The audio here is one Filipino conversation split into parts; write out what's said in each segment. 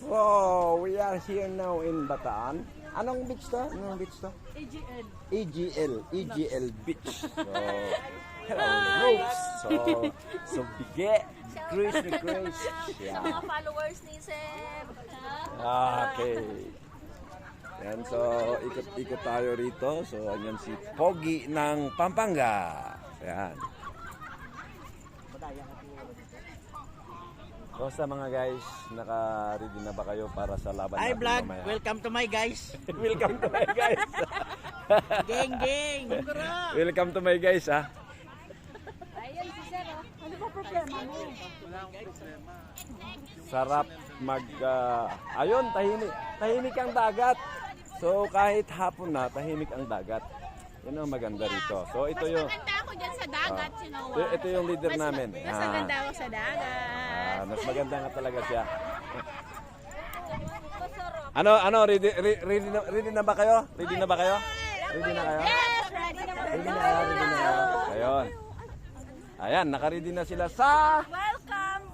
Oh, we are here now in Bataan. Anong beach to? Anong beach to? EGL Beach. So, hello, folks. So bigay. Cruise. Sa mga followers ni Sir. Okay. Yan, so ikot tayo rito. So, ayan si Pogi ng Pampanga. Yan. Basta mga guys, naka-ready na ba kayo para sa laban Hi natin vlog, mamaya? welcome to my guys. Welcome to my guys. Geng. Welcome to my guys, ha. Ayan si Sir. Ano ba problema mo? Sarap ayun, tahimik ang dagat. So kahit hapon na, tahimik ang dagat. Yan ang maganda rito. So ito yung Maganda ako dyan sa dagat, you know what? ito yung leader namin. Mas maganda ako sa dagat. Mas maganda nga talaga siya. Ano, ready na ba kayo? Ready na kayo? Yes, ready na Ready na kayo? Ayun. Ayan, naka-ready na sila sa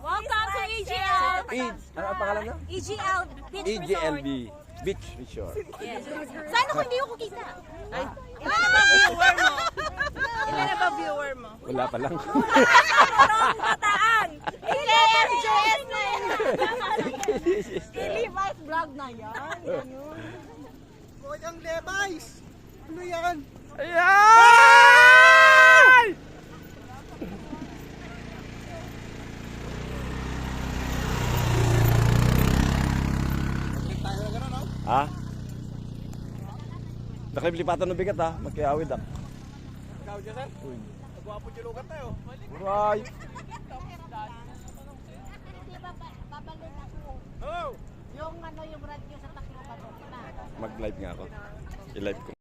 Welcome to EGL. ano ang pangalan niya? EGL Beach EGLB Beach Resort. Sana kung hindi ko kita. Ilan na ba viewer mo? Ilan na ba viewer mo? Wala pa lang. Bataan! Ilan! Joyous na yan! Levi's vlog na yan. Huwag ang Levi's. Ano yan? Ayan! Ha? Nakalipatan ng bigat, ha? Magkiawid, ha? Ikaw dyan sir? Nagwapo dyan lugar tayo. Right. Babalik ako. Hello! Yung radyo sa takbo ba? Mag-live nga ako. I-live ko.